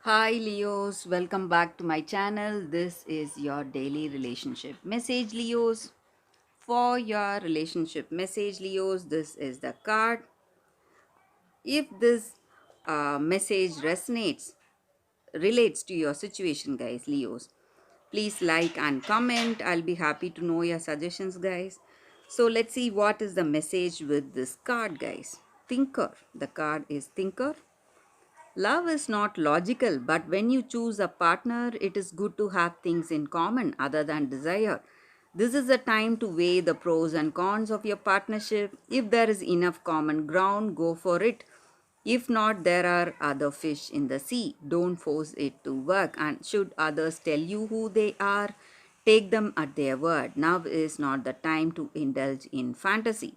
Hi Leos, welcome back to my channel. This is your daily relationship message, Leos. For your relationship message, Leos, this is the card. If this message relates to your situation, guys, Leos, please like and comment. I'll be happy to know your suggestions, guys. So let's see what is the message with this card, guys. Thinker. The card is Thinker. Love is not logical, but when you choose a partner, it is good to have things in common other than desire. This is a time to weigh the pros and cons of your partnership. If there is enough common ground, go for it. If not, there are other fish in the sea. Don't force it to work. And should others tell you who they are, take them at their word. Now is not the time to indulge in fantasy.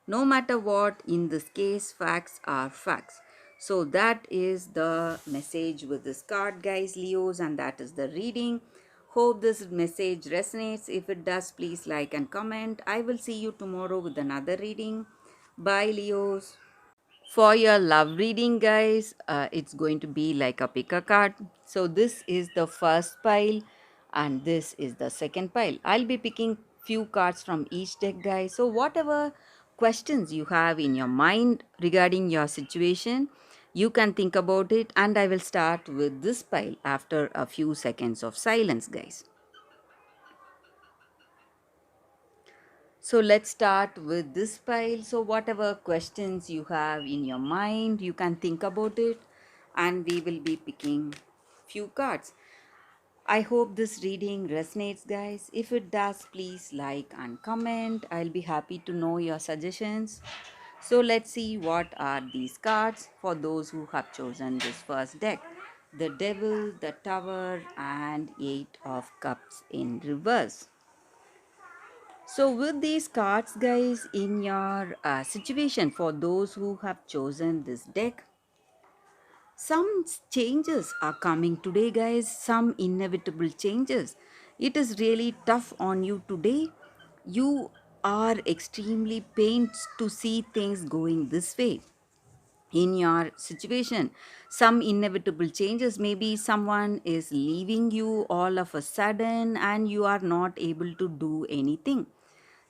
No matter what, in this case, facts are facts. So that is the message with this card, guys, Leos, and that is the reading. Hope this message resonates. If it does, please like and comment. I will see you tomorrow with another reading. Bye, Leos. For your love reading, guys, it's going to be like a pick a card. So this is the first pile and this is the second pile. I'll be picking few cards from each deck, guys. So whatever questions you have in your mind regarding your situation, you can think about it, and I will start with this pile after a few seconds of silence, guys. So let's start with this pile. So whatever questions you have in your mind, you can think about it, and we will be picking few cards. I hope this reading resonates, guys. If it does, please like and comment. I'll be happy to know your suggestions. So let's see what are these cards for those who have chosen this first deck. The Devil, the Tower, and Eight of Cups in reverse. So, with these cards, guys, in your situation, for those who have chosen this deck, some changes are coming today, guys, some inevitable changes. It is really tough on you today. You are extremely pained to see things going this way in your situation. Some inevitable changes, maybe someone is leaving you all of a sudden and you are not able to do anything.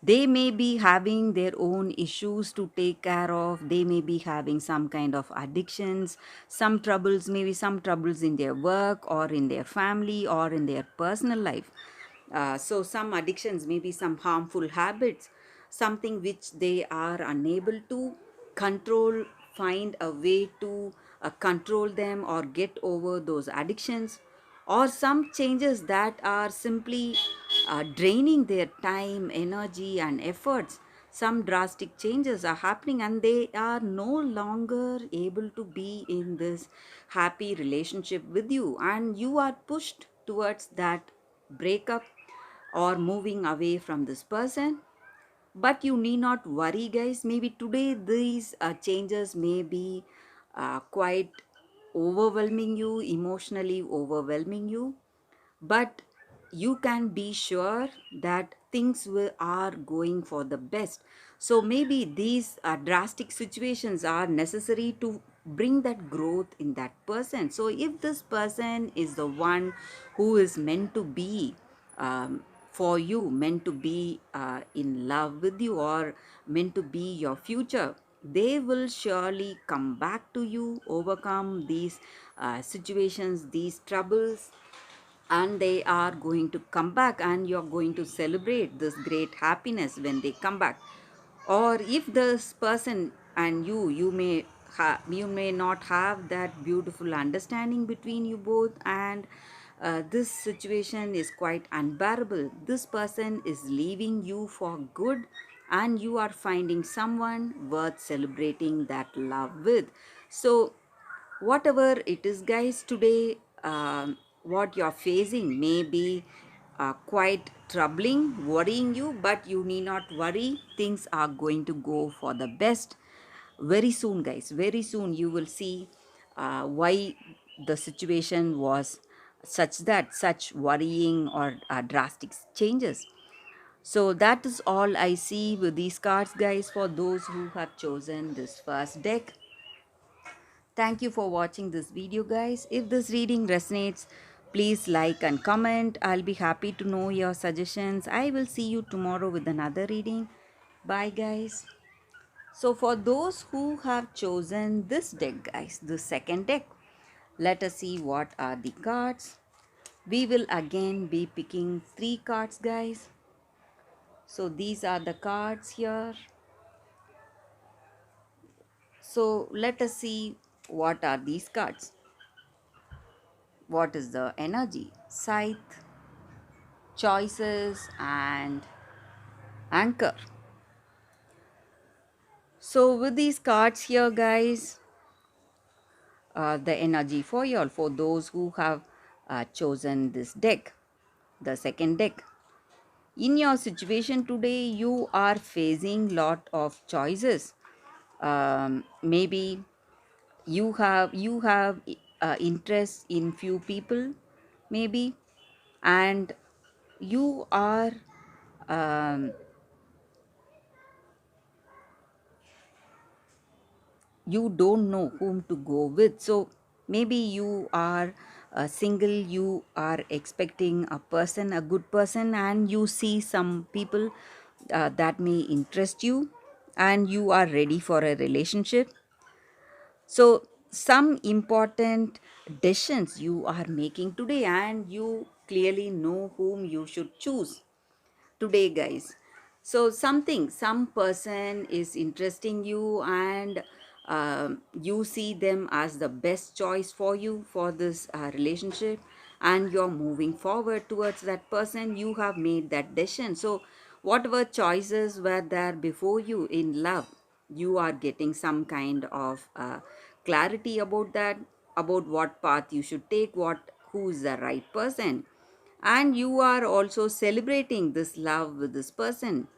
They may be having their own issues to take care of. They may be having some kind of addictions, some troubles, maybe some troubles in their work or in their family or in their personal life. So some addictions, maybe some harmful habits, something which they are unable to control, find a way to control them or get over those addictions, or some changes that are simply draining their time, energy, and efforts. Some drastic changes are happening and they are no longer able to be in this happy relationship with you, and you are pushed towards that breakup or moving away from this person. But you need not worry, guys. Maybe today these changes may be quite overwhelming you, emotionally overwhelming you, but you can be sure that are going for the best. So maybe these drastic situations are necessary to bring that growth in that person. So if this person is the one who is meant to be for you, meant to be in love with you, or meant to be your future, they will surely come back to you, overcome these situations, these troubles, and they are going to come back, and you're going to celebrate this great happiness when they come back. Or if this person and you may not have that beautiful understanding between you both, and this situation is quite unbearable. This person is leaving you for good, and you are finding someone worth celebrating that love with. So whatever it is, guys, today, what you're facing may be quite troubling, worrying you, but you need not worry. Things are going to go for the best very soon, guys. Very soon you will see why the situation was such that such worrying or drastic changes. So that is all I see with these cards, guys, for those who have chosen this first deck. Thank you for watching this video, guys. If this reading resonates, please like and comment. I'll be happy to know your suggestions. I will see you tomorrow with another reading. Bye, guys. So, for those who have chosen this deck, guys, the second deck, let us see what are the cards. We will again be picking 3 cards, guys. So, these are the cards here. So, let us see what are these cards. What is the energy? Scythe, choices, and anchor. So, with these cards here, guys, the energy for y'all, for those who have chosen this deck, the second deck. In your situation today, you are facing lot of choices. Maybe you have interest in few people, maybe, and you are um, you don't know whom to go with. So maybe you are single, you are expecting a person, a good person, and you see some people that may interest you, and you are ready for a relationship. So some important decisions you are making today, and you clearly know whom you should choose today, guys. So some person is interesting you, and you see them as the best choice for you for this relationship, and you're moving forward towards that person. You have made that decision. So whatever choices were there before you in love, you are getting some kind of clarity about that, about what path you should take, what who is the right person, and you are also celebrating this love with this person,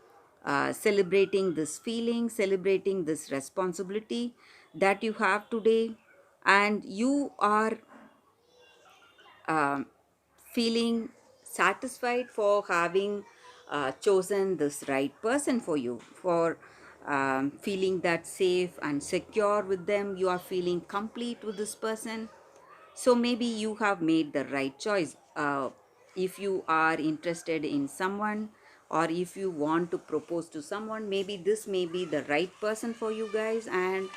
celebrating this feeling, celebrating this responsibility that you have today, and you are um, feeling satisfied for having chosen this right person for you, for feeling that safe and secure with them. You are feeling complete with this person. So maybe you have made the right choice. If you are interested in someone, or if you want to propose to someone, maybe this may be the right person for you guys, and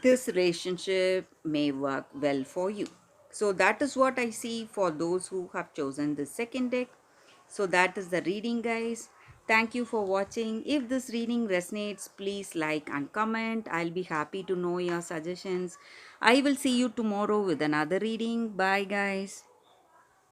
this relationship may work well for you. So that is what I see for those who have chosen the second deck. So that is the reading, guys. Thank you for watching. If this reading resonates, please like and comment. I'll be happy to know your suggestions. I will see you tomorrow with another reading. Bye, guys.